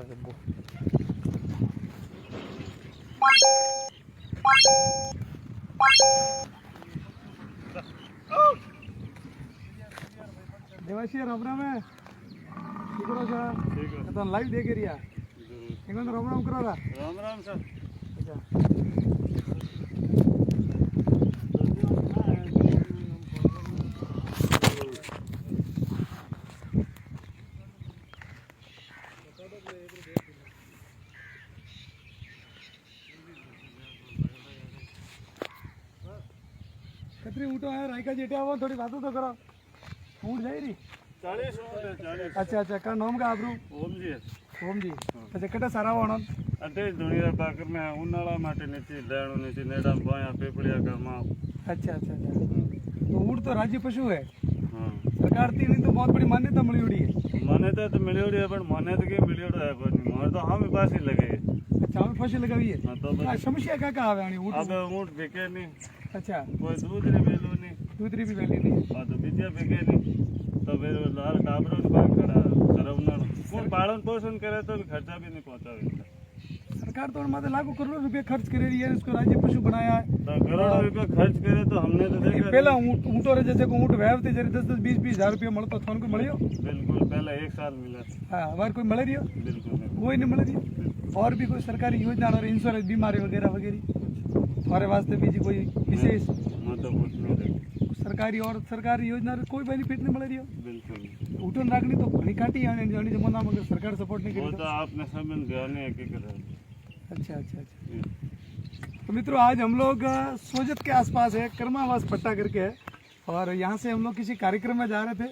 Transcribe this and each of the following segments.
गब्बू। देवाशी राम राम है करो सर ठीक है तो लाइव देख रिया एक राम राम करो रा राम राम सर। अच्छा कतरी ऊँटो है रायका जेठे आओ थोड़ी बातों तो करो ऊँट जाई रही 40 ऊँट है 40। अच्छा अच्छा का नाम का आपरू ओम जी ओम जी अच्छा कटे सारा वाणो अटे दुनिया पाकर में उनाळा माटे नीचे लेणु नीचे नेडा बाया पेपड़िया का मां। अच्छा अच्छा अच्छा तो ऊँट तो राज्य पशु है हां सरकार थी नहीं तो बहुत बड़ी मान्यता मिली हुई है मान्यता तो मिलियोड़ी है पर मान्यता के मिलियोड़ो है पर मोर तो हम पास ही लगे। अच्छा हमें फसल लगाई है हां तो क्या समस्या क्या आवे आनी ऊँट अब ऊँट बिके नहीं अच्छा कोई दूध रे बेलो नहीं दूसरी भी वैली नहीं और तो बिटिया बिके नहीं तो फिर लाल काबरो ने बात करा करवना कोई पालन पोषण करे तो भी खर्चा भी नहीं पहुंचावे। सरकार तो माथे लाखों करोड़ों रुपए खर्च करे रही है इसको राज्य पशु बनाया है तो करोड़ों रुपया खर्च करे तो हमने तो देखा पहला ऊँटो रे जैसे को ऊँट वेवते जरी 10-20 हज़ार रुपया મળતો थोन को મળ્યો बिल्कुल पहले 1 साल मिला हाँ हमारे कोई मिल रही हो बिल्कुल नहीं। कोई नहीं मिल रही हो और भी कोई सरकारी योजना और इंश्योरेंस बीमारी वगैरह वगैरह हमारे वास्ते बीजी कोई विशेष मैं तो कुछ नहीं देखा सरकारी और सरकारी योजना रे कोई बेनिफिट नहीं मिल रही हो बिल्कुल नहीं। उठन राखनी तो घनी काटी आने जानी जमाना में अगर सरकार सपोर्ट नहीं वो करी तो आपने सब ध्यान है कि कर अच्छा अच्छा अच्छा तो मित्रों आज हम लोग सोजत के आसपास है कर्मावास पट्टा करके है और यहाँ से हम लोग किसी कार्यक्रम में जा रहे थे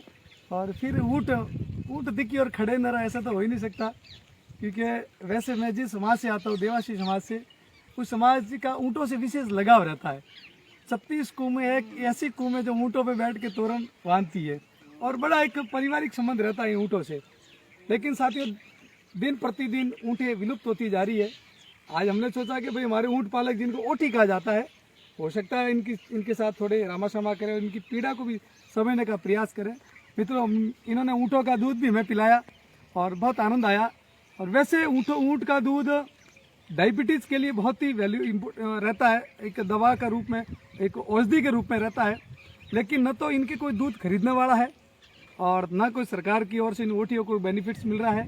और फिर ऊँट ऊँट दिखी और खड़े न रहा ऐसा तो हो ही नहीं सकता क्योंकि वैसे मैं जिस समाज से आता हूँ देवासी समाज से उस समाज का ऊँटों से विशेष लगाव रहता है। 36 कुएं एक ऐसी कुएं जो ऊँटों पे बैठ के तोरण बांधती है और बड़ा एक पारिवारिक संबंध रहता है ऊँटों से। लेकिन साथियों दिन प्रतिदिन ऊँटें विलुप्त होती जा रही है। आज हमने सोचा कि भाई हमारे ऊँट पालक जिनको ओटी कहा जाता है हो सकता है इनके साथ थोड़े रामाशामा करें इनकी पीड़ा को भी समझने का प्रयास करें। मित्रों इन्होंने ऊँटों का दूध भी हमें पिलाया और बहुत आनंद आया। और वैसे ऊँट का दूध डायबिटीज़ के लिए बहुत ही वैल्यू रहता है एक दवा का रूप में एक औषधि के रूप में रहता है। लेकिन न तो इनके कोई दूध खरीदने वाला है और न कोई सरकार की ओर से इन ऊँटियों को बेनिफिट्स मिल रहा है।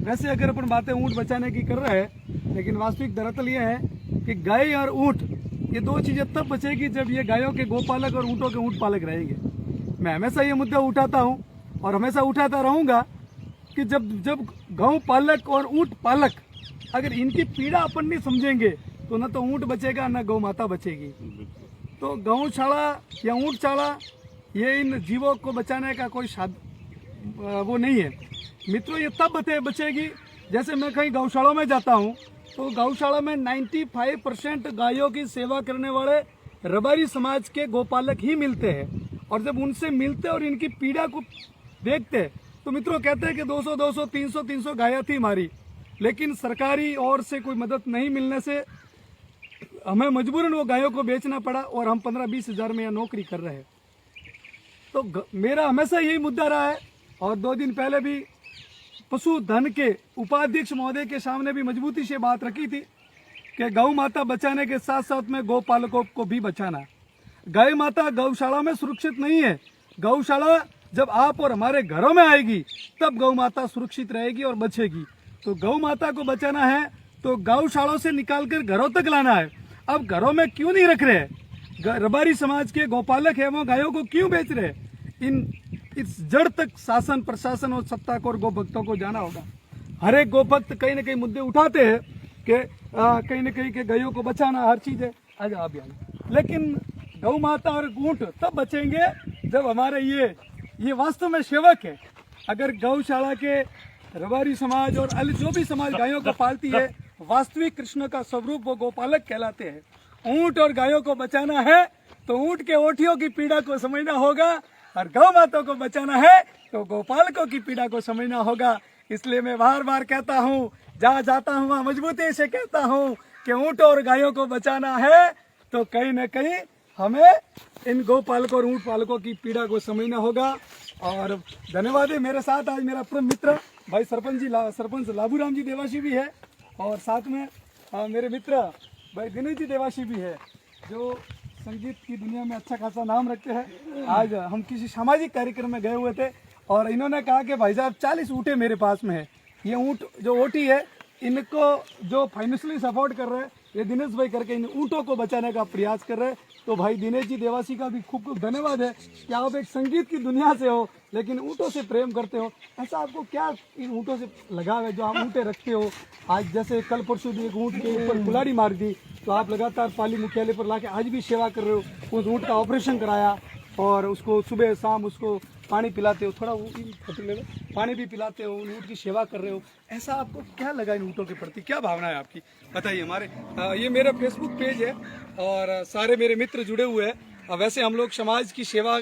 वैसे अगर अपन बातें ऊँट बचाने की कर रहे हैं लेकिन वास्तविक दरअसल ये है कि गाय और ऊँट ये दो चीज़ें तब बचेगी जब ये गायों के गोपालक और ऊँटों के ऊँट पालक रहेंगे। मैं हमेशा ये मुद्दा उठाता हूँ और हमेशा उठाता रहूँगा कि जब गौ पालक और ऊँट पालक अगर इनकी पीड़ा अपन नहीं समझेंगे तो न तो ऊँट बचेगा न गौ माता बचेगी। तो गौशाला या ऊँटशाला ये इन जीवों को बचाने का कोई वो नहीं है। मित्रों ये तब बचेगी जैसे मैं कहीं गौशाला में जाता हूँ तो गौशाला में 95% गायों की सेवा करने वाले रबारी समाज के गोपालक ही मिलते हैं और जब उनसे मिलते और इनकी पीड़ा को देखते तो मित्रों कहते हैं कि 200 300 गायें थी हमारी लेकिन सरकारी ओर से कोई मदद नहीं मिलने से हमें मजबूरन वो गायों को बेचना पड़ा और हम 15-20 हज़ार में यहाँ नौकरी कर रहे हैं। तो मेरा हमेशा यही मुद्दा रहा है और 2 दिन पहले भी पशुधन के उपाध्यक्ष महोदय के सामने भी मजबूती से बात रखी थी कि गौ माता बचाने के साथ साथ में गौ पालकों को भी बचाना। गाय माता गौशाला में सुरक्षित नहीं है। गौशाला जब आप और हमारे घरों में आएगी तब गौ माता सुरक्षित रहेगी और बचेगी। तो गौ माता को बचाना है तो गौशालों से निकालकर घरों तक लाना है। अब घरों में क्यों नहीं रख रहे रबारी समाज के गोपालक है वो गायों को क्यों बेच रहे इस जड़ तक शासन प्रशासन और सत्ता को और गोभक्तों को जाना होगा। हर एक गोभक्त कहीं ना कहीं मुद्दे उठाते हैं कि कहीं ना कहीं के गायों को बचाना हर चीज है आज अभियान। लेकिन गौ माता और ऊँट तब बचेंगे जब हमारे ये वास्तव में सेवक है। अगर गौशाला के रबारी समाज और अन्य जो भी समाज गायों को पालती है वास्तविक कृष्ण का स्वरूप वो गोपालक कहलाते हैं। ऊँट और गायों को बचाना है तो ऊँट के ओठियों की पीड़ा को समझना होगा और गौ माता को बचाना है तो गोपालकों की पीड़ा को समझना होगा। इसलिए मैं बार बार कहता हूँ जहाँ जाता हूँ वहाँ मजबूती से कहता हूँ कि ऊँट और गायों को बचाना है तो कहीं न कहीं हमें इन गौ पालकों और ऊँट पालकों की पीड़ा को समझना होगा। और धन्यवाद है मेरे साथ आज मेरा परम मित्र भाई सरपंच लाबूराम जी देवासी भी है, और साथ में मेरे मित्र भाई दिनेश जी देवासी भी है, जो संगीत की दुनिया में अच्छा खासा नाम रखते हैं। आज हम किसी सामाजिक कार्यक्रम में गए हुए थे और इन्होंने कहा कि भाई साहब 40 ऊँटें मेरे पास में है। ये ऊँट जो ओटी है, इनको जो फाइनेंशियली सपोर्ट कर रहे हैं ये दिनेश भाई करके इन ऊँटों को बचाने का प्रयास कर रहे हैं। तो भाई दिनेश जी देवासी का भी खूब खूब धन्यवाद है कि आप एक संगीत की दुनिया से हो लेकिन ऊँटों से प्रेम करते हो। ऐसा आपको क्या इन ऊँटों से लगाव है जो आप ऊँटें रखते हो? आज जैसे कल परसों भी एक ऊँट के ऊपर कुल्हाड़ी मार दी, तो आप लगातार पाली मुख्यालय पर लाके आज भी सेवा कर रहे हो। उस ऊँट का ऑपरेशन कराया और उसको सुबह शाम उसको पानी पिलाते हो, थोड़ा वो पानी भी पिलाते हो, उन ऊँट की सेवा कर रहे हो। ऐसा आपको क्या लगा इन ऊँटों के प्रति, क्या भावना है आपकी, बताइए। हमारे ये मेरा फेसबुक पेज है और सारे मेरे मित्र जुड़े हुए हैं। वैसे हम लोग समाज की सेवा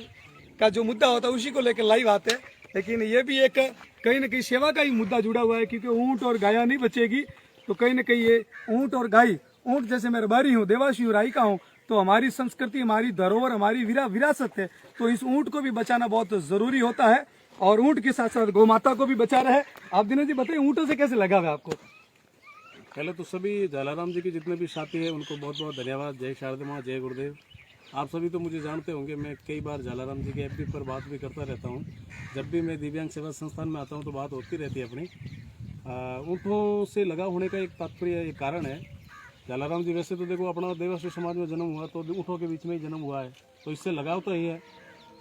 का जो मुद्दा होता है उसी को लेकर लाइव आते हैं, लेकिन ये भी एक कहीं ना कहीं सेवा का ही मुद्दा जुड़ा हुआ है, क्योंकि ऊँट और गाया नहीं बचेगी तो कहीं ना कहीं ये ऊँट और गाय, ऊँट जैसे मैं रबारी हूँ, देवासी हूँ, राई का हूँ, तो हमारी संस्कृति, हमारी धरोहर, हमारी विरासत है। तो इस ऊँट को भी बचाना बहुत जरूरी होता है और ऊँट के साथ साथ गौ माता को भी बचा रहे। आप दिनेश जी बताइए ऊँटों से कैसे लगा हुआ आपको? पहले तो सभी जलाराम जी के जितने भी साथी हैं उनको बहुत बहुत धन्यवाद। जय शारदा माँ, जय गुरुदेव। आप सभी तो मुझे जानते होंगे, मैं कई बार जलाराम जी के एफबी पर बात भी करता रहता हूँ। जब भी मैं दिव्यांग सेवा संस्थान में आता हूँ तो बात होती रहती है अपनी। ऊँटों से लगा होने का एक तात्पर्य, एक कारण है। जलाराम जी वैसे तो देखो अपना देवासी समाज में जन्म हुआ तो ऊँटों के बीच में ही जन्म हुआ है, तो इससे लगाव तो ही है,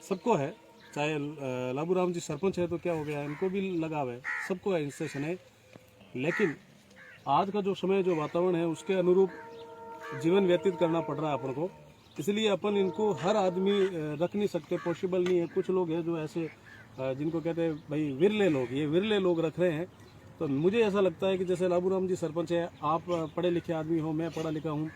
सबको है। चाहे लाबूराम जी सरपंच है तो क्या हो गया, इनको भी लगाव है, सबको है इससे स्नेह। लेकिन आज का जो समय, जो वातावरण है उसके अनुरूप जीवन व्यतीत करना पड़ रहा है अपन को, इसलिए अपन इनको हर आदमी रख नहीं सकते, पॉसिबल नहीं है। कुछ लोग हैं जो ऐसे जिनको कहते हैं भाई विरले लोग, ये विरले लोग रख रहे हैं। तो मुझे ऐसा लगता है कि जैसे लाबूराम जी सरपंच है, आप पढ़े लिखे आदमी हो, मैं पढ़ा लिखा हूँ,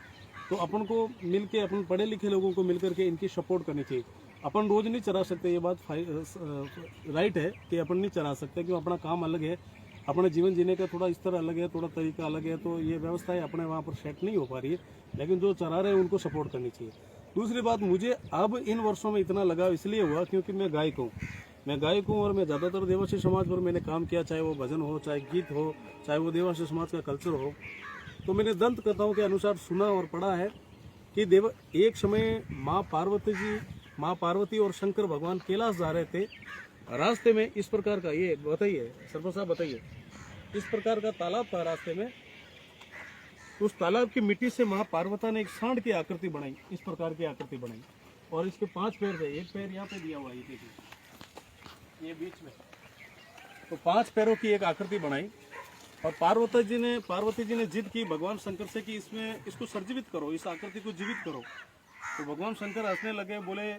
तो अपन को मिलके, अपन पढ़े लिखे लोगों को मिलकर के इनकी सपोर्ट करनी चाहिए। अपन रोज नहीं चरा सकते, ये बात राइट है कि अपन नहीं चरा सकते, क्यों अपना काम अलग है, अपने जीवन जीने का थोड़ा स्तर अलग है, थोड़ा तरीका अलग है, तो ये व्यवस्थाएं अपने वहाँ पर सेट नहीं हो पा रही है। लेकिन जो चरा रहे हैं उनको सपोर्ट करनी चाहिए। दूसरी बात, मुझे अब इन वर्षों में इतना लगाव इसलिए हुआ क्योंकि मैं गायक हूँ, और मैं ज़्यादातर देवासी समाज पर मैंने काम किया, चाहे वो भजन हो, चाहे गीत हो, चाहे वो देवासी समाज का कल्चर हो। तो मैंने दंत कथाओं के अनुसार सुना और पढ़ा है कि एक समय माँ पार्वती और शंकर भगवान कैलाश जा रहे थे, रास्ते में इस प्रकार का, ये बताइए सरपंच साहब बताइए, इस प्रकार का तालाब था रास्ते में। उस तालाब की मिट्टी से माँ पार्वती ने एक सांड की आकृति बनाई, इस प्रकार की आकृति बनाई, और इसके 5 पैर थे, एक पैर यहाँ पे दिया हुआ है, ये बीच में, तो 5 पैरों की एक आकृति बनाई। और पार्वती जी ने जिद की भगवान शंकर से कि इसको सर्जीवित करो, इस आकृति को जीवित करो। तो भगवान शंकर हंसने लगे, बोले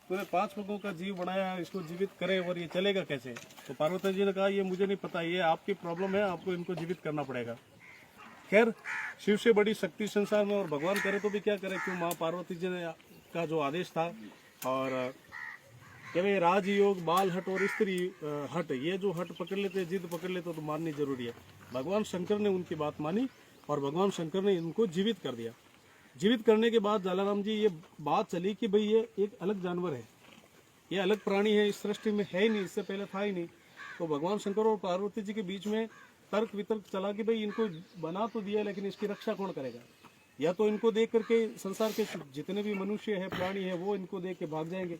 तूने 5 लोगों का जीव बनाया, इसको जीवित करे और ये चलेगा कैसे? तो पार्वती जी ने कहा ये मुझे नहीं पता, ये आपकी प्रॉब्लम है, आपको इनको जीवित करना पड़ेगा। खैर, शिव से बड़ी शक्ति संसार में, और भगवान करे तो भी क्या करे, क्यों माँ पार्वती जी ने का जो आदेश था, और कि भाई राजयोग, बाल हट और स्त्री हट, ये जो हट पकड़ लेते, जिद पकड़ लेते तो माननी जरूरी है। भगवान शंकर ने उनकी बात मानी और भगवान शंकर ने इनको जीवित कर दिया। जीवित करने के बाद जलाराम जी ये बात चली कि भाई ये एक अलग जानवर है, ये अलग प्राणी है, इस सृष्टि में है ही नहीं, इससे पहले था ही नहीं। तो भगवान शंकर और पार्वती जी के बीच में तर्क वितर्क चला कि भाई इनको बना तो दिया, लेकिन इसकी रक्षा कौन करेगा? या तो इनको देख करके संसार के जितने भी मनुष्य है, प्राणी है, वो इनको देख के भाग जाएंगे।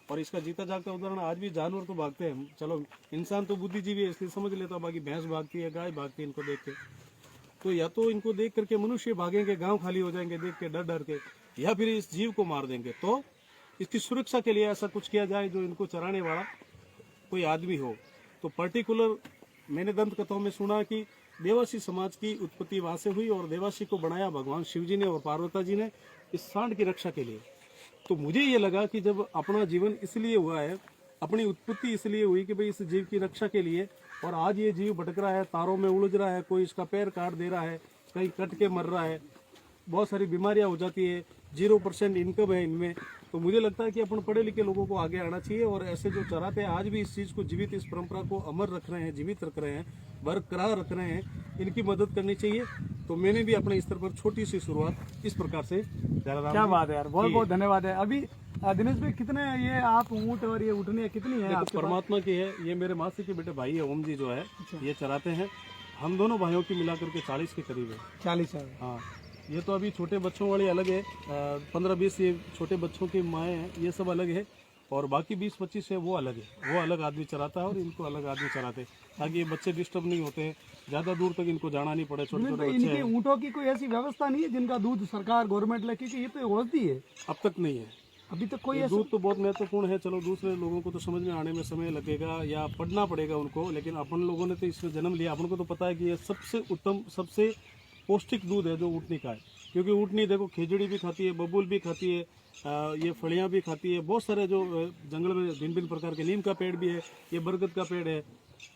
और इसका जीता जागता उदाहरण, आज भी जानवर तो भागते हैं, चलो इंसान तो बुद्धिजीवी है इसलिए समझ लेता, बाकी भैंस भागती है, गाय भागती है इनको देख के। तो या तो इनको देख करके मनुष्य भागेंगे, गांव खाली हो जाएंगे देख के, डर डर के, या फिर इस जीव को मार देंगे। तो इसकी सुरक्षा के लिए ऐसा कुछ किया जाए जो इनको चराने वाला कोई आदमी हो। तो पर्टिकुलर मैंने दंत कथाओं में सुना कि देवासी समाज की उत्पत्ति वहां से हुई और देवासी को बनाया भगवान शिव जी ने और पार्वती जी ने इस सांड की रक्षा के लिए। तो मुझे ये लगा कि जब अपना जीवन इसलिए हुआ है, अपनी उत्पत्ति इसलिए हुई कि भाई इस जीव की रक्षा के लिए, और आज ये जीव भटक रहा है, तारों में उलझ रहा है, कोई इसका पैर काट दे रहा है, कहीं कट के मर रहा है, बहुत सारी बीमारियां हो जाती है, 0% इनकम है इनमें। तो मुझे लगता है कि अपन पढ़े लिखे लोगों को आगे आना चाहिए, और ऐसे जो चराते हैं आज भी इस चीज़ को जीवित, इस परंपरा को अमर रख रहे हैं, जीवित रख रहे हैं, बरकरार रख रहे हैं, इनकी मदद करनी चाहिए। तो मैंने भी अपने स्तर पर छोटी सी शुरुआत इस प्रकार से, क्या बात है यार, बहुत बहुत धन्यवाद है। अभी दिनेश भाई कितने ये आप ऊँट और ये उठने कितनी है देखो आपके पास? परमात्मा की है, ये मेरे मासी के बेटे भाई है ओम जी जो है, ये चराते हैं। हम दोनों भाइयों की मिलाकर के 40 के करीब है। 40 है। हाँ, ये तो अभी छोटे बच्चों वाले अलग है, 15-20 ये छोटे बच्चों की माएँ हैं, ये सब अलग है, और बाकी 20-25 है वो अलग है। वो अलग आदमी चराता है और इनको अलग आदमी चराते हैं, ताकि ये बच्चे डिस्टर्ब नहीं होते हैं, ज़्यादा दूर तक इनको जाना नहीं पड़े। छोटे दिनेश छोटे भाई बच्चे इनके हैं, ऊँटों की कोई ऐसी व्यवस्था नहीं है जिनका दूध सरकार गवर्नमेंट ले, क्योंकि ये तो औषधि है, अब तक नहीं है। अभी तक कोई ये ऐसा दूध तो बहुत महत्वपूर्ण है, चलो दूसरे लोगों को तो समझ में आने में समय लगेगा या पढ़ना पड़ेगा उनको, लेकिन अपन लोगों ने तो इसमें जन्म लिया, अपन को तो पता है कि ये सबसे उत्तम सबसे पौष्टिक दूध है जो ऊँटनी का है। क्योंकि ऊँटनी देखो खिचड़ी भी खाती है, बबूल भी खाती है, ये फलियाँ भी खाती है, बहुत सारे जो जंगल में भिन्न भिन्न प्रकार के, नीम का पेड़ भी है, ये बरगद का पेड़ है,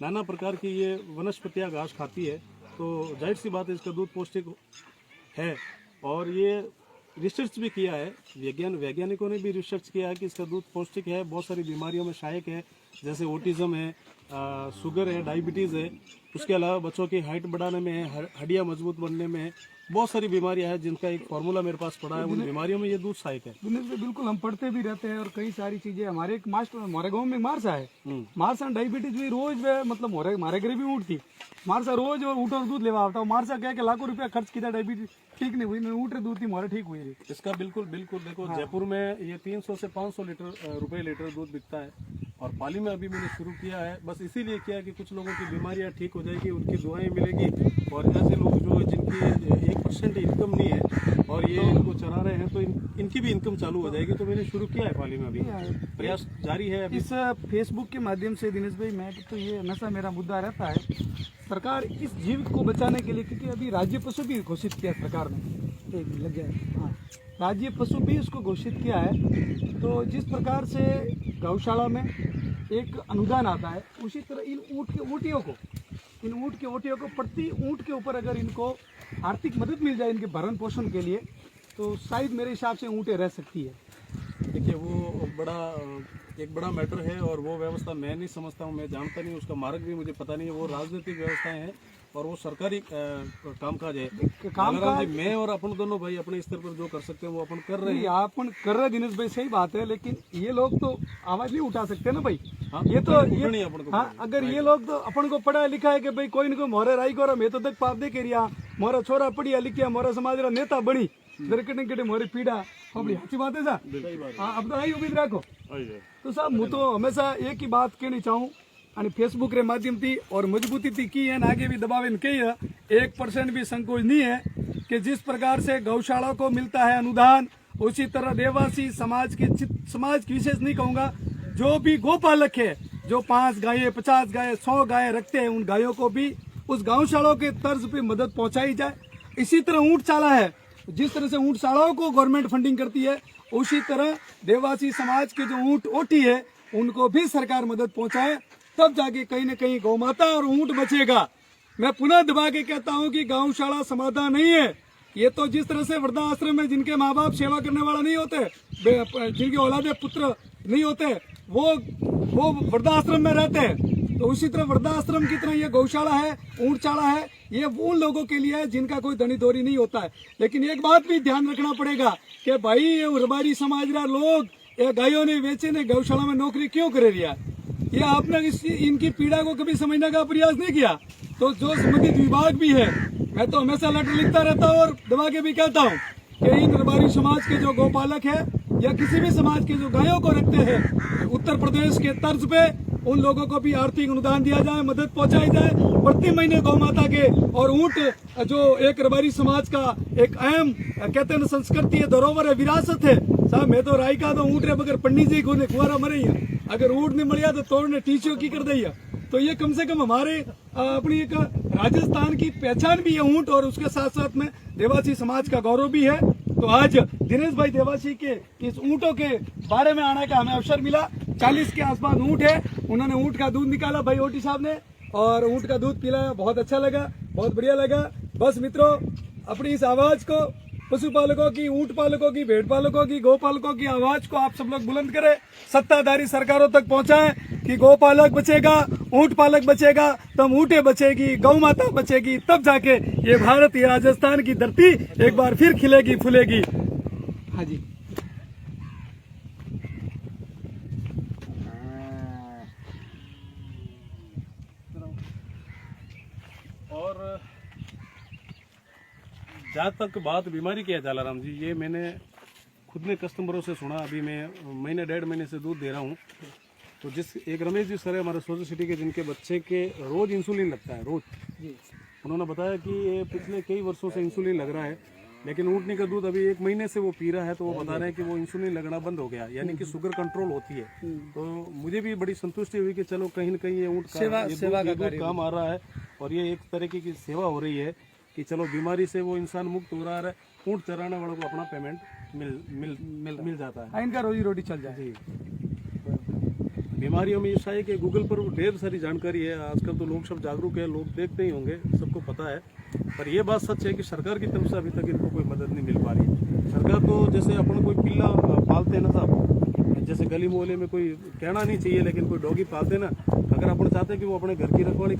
नाना प्रकार की ये वनस्पतियाँ घास खाती है। तो जाहिर सी बात है इसका दूध पौष्टिक है। और ये रिसर्च भी किया है, वैज्ञानिकों ने भी रिसर्च किया है कि इसका दूध पौष्टिक है, बहुत सारी बीमारियों में सहायक है, जैसे ऑटिज्म है, शुगर है, डायबिटीज़ है, उसके अलावा बच्चों की हाइट बढ़ाने में है, हड्डियाँ मजबूत बनने में है, बहुत सारी बीमारियां हैं जिनका एक फार्मूला मेरे पास पड़ा है, उन बीमारियों में ये दूध सहायक है। दिनेश भाई बिल्कुल हम पढ़ते भी रहते हैं और कई सारी चीजें हमारे एक मास्टर हमारे गांव में मारसा है, मारसा डायबिटीज भी रोज वे मतलब हमारे घर भी ऊँट थी, मारसा रोज और ऊँट और दूध लेवा आता हूँ, मारसा कह के लाखों रुपया खर्च किया, डायबिटीज ठीक नहीं हुई, ऊँट दूध थी हमारे ठीक हुई रही। इसका बिल्कुल बिल्कुल देखो जयपुर में ये 300 से 500 रुपए लीटर दूध बिकता है, और पाली में अभी मैंने शुरू किया है, बस इसीलिए किया कि कुछ लोगों की बीमारियां ठीक हो जाएगी, उनकी दुआएं मिलेगी, और ऐसे लोग जो जिनकी 1% इनकम नहीं है और ये इनको चरा रहे हैं तो इनकी भी इनकम चालू हो जाएगी। तो मैंने शुरू किया है पाली में, अभी प्रयास जारी है। अभी इस फेसबुक के माध्यम से दिनेश भाई मैं तो ये हमेशा मेरा मुद्दा रहता है, सरकार इस जीव को बचाने के लिए, क्योंकि अभी राज्य पशु भी घोषित किया सरकार ने, एक लग जाए, हाँ राज्य पशु भी उसको घोषित किया है। तो जिस प्रकार से गौशाला में एक अनुदान आता है, उसी तरह इन ऊँट के ओटियों को प्रति ऊँट के ऊपर अगर इनको आर्थिक मदद मिल जाए इनके भरण पोषण के लिए, तो शायद मेरे हिसाब से ऊँटें रह सकती है। देखिए वो एक बड़ा मैटर है, और वो व्यवस्था मैं नहीं समझता हूँ, मैं जानता नहीं, उसका मार्ग भी मुझे पता नहीं है। वो राजनीतिक व्यवस्थाएं हैं और वो सरकारी कामकाज है। कामकाज जी मैं और अपन दोनों भाई अपने स्तर पर जो कर सकते हैं वो अपन कर रहे हैं। अपन कर रहे दिनेश भाई, सही बात है, लेकिन ये लोग तो आवाज नहीं उठा सकते ना भाई। हाँ, ये तो नहीं अपन को, हाँ, अगर ये लोग तो अपन को पढ़ा लिखा है कि भाई कोई न कोई मोरे राई को मैं तो तक पाप दे के रिया, मोरा छोरा पढ़िया लिखिया, मोरा समाज रा नेता बनी दरकटे मोरी पीड़ा अपनी अच्छी बात है साहब। हाँ अब तो आई उम्मीद रखो। तो साहब मैं तो हमेशा एक ही बात कहनी चाहूँ, અને फेसबुक रे माध्यम थी और मजबूती थी की है, आगे भी दबावे कही है, 1% भी संकोच नहीं है कि जिस प्रकार से गौशाला को मिलता है अनुदान, उसी तरह देवासी समाज की विशेष नहीं कहूँगा, जो भी गोपालक है, जो 5 गायें 50 गायें 100 गायें रखते हैं, उन गायों को भी उस गौशाला के तर्ज पे मदद पहुंचाई जाए। इसी तरह ऊँट चाला है, जिस तरह से ऊँट शालाओं को गवर्नमेंट फंडिंग करती है, उसी तरह देवासी समाज के जो ऊँट ओटी है उनको भी सरकार मदद पहुंचाए, तब जाके कहीं न कहीं गौ माता और ऊँट बचेगा। मैं पुनः दबा के कहता हूँ कि गौशाला समाधान नहीं है। ये तो जिस तरह से वृद्धाश्रम में जिनके माँ बाप सेवा करने वाला नहीं होते, जिनके औलादे पुत्र नहीं होते, वो वृद्धाश्रम में रहते हैं, तो उसी तरह वृद्धाश्रम की तरह ये गौशाला है, ऊँटशाला है, ये वो लोगों के लिए है जिनका कोई धनी दौरी नहीं होता है। लेकिन एक बात भी ध्यान रखना पड़ेगा कि भाई ये रबारी समाज रा लोग ये गायों ने बेचे ने गौशाला में नौकरी क्यों करे रिया, ये आपने इनकी पीड़ा को कभी समझने का प्रयास नहीं किया। तो जो संबंधित विभाग भी है, मैं तो हमेशा लेटर लिखता रहता हूँ और दबा के भी कहता हूँ कि इन रबारी समाज के जो गौपालक है या किसी भी समाज के जो गायों को रखते हैं, उत्तर प्रदेश के तर्ज पे उन लोगों को भी आर्थिक अनुदान दिया जाए, मदद पहुंचाई जाए प्रति महीने गौ माता के। और ऊँट जो एक रबारी समाज का एक अहम कहते हैं संस्कृति है, धरोहर है, विरासत है साहब। मैं तो राय का तो ऊँट रे बगैर पंडित जी को कुआरा मरे ही, अगर ऊँट नहीं मिलिया तो तोड़ने टीचियों की कर दी। तो ये कम से कम हमारे अपनी एक राजस्थान की पहचान भी है ऊँट, और उसके साथ साथ में देवासी समाज का गौरव भी है। तो आज दिनेश भाई देवासी के इस ऊँटों के बारे में आने का हमें अवसर मिला। 40 के आसपास ऊँट है, उन्होंने ऊँट का दूध निकाला भाई ओटी साहब ने, और ऊँट का दूध पिलाया, बहुत अच्छा लगा, बहुत बढ़िया लगा। बस मित्रों, अपनी इस आवाज को पशुपालकों की, ऊँट पालकों की, भेड़ पालकों की, गौपालकों की आवाज को आप सब लोग बुलंद करें, सत्ताधारी सरकारों तक पहुंचाएं कि गौपालक बचेगा, ऊँट पालक बचेगा, तब ऊँटें बचेगी, गौ माता बचेगी, तब जाके ये भारत, ये राजस्थान की धरती एक बार फिर खिलेगी फुलेगी। हाँ जी। और जहाँ तक बात बीमारी की है जालाराम जी, ये मैंने खुद ने कस्टमरों से सुना। अभी मैं महीने 1.5 महीने से दूध दे रहा हूँ, तो जिस एक रमेश जी सर है हमारे सोजो सिटी के, जिनके बच्चे के रोज इंसुलिन लगता है रोज, उन्होंने बताया कि ये पिछले कई वर्षों से इंसुलिन लग रहा है, लेकिन ऊँटनी का दूध अभी 1 महीने से वो पी रहा है, तो वो बता रहे हैं कि वो इंसुलिन लगना बंद हो गया, यानी कि शुगर कंट्रोल होती है। तो मुझे भी बड़ी संतुष्टि हुई कि चलो कहीं न कहीं ये ऊँट का ये दूध काम आ रहा है, और ये एक तरीके की सेवा हो रही है कि चलो बीमारी से वो इंसान मुक्त हो रहा है, ऊँट चराने वालों को अपना पेमेंट मिल जाता है, इनका रोजी रोटी चल जाए। जी। बीमारियों में ऐसा है कि गूगल पर ढेर सारी जानकारी है, आजकल तो लोग सब जागरूक है, लोग देखते ही होंगे, सबको पता है। पर यह बात सच है कि सरकार की तरफ से अभी तक इनको कोई मदद नहीं मिल पा रही। सरकार तो जैसे अपन कोई पिल्ला पालते हैं ना साहब, जैसे गली मोहल्ले में कोई कहना नहीं चाहिए, लेकिन कोई डॉगी पालते ना, अगर अपन चाहते हैं कि वो अपने घर की रखवाली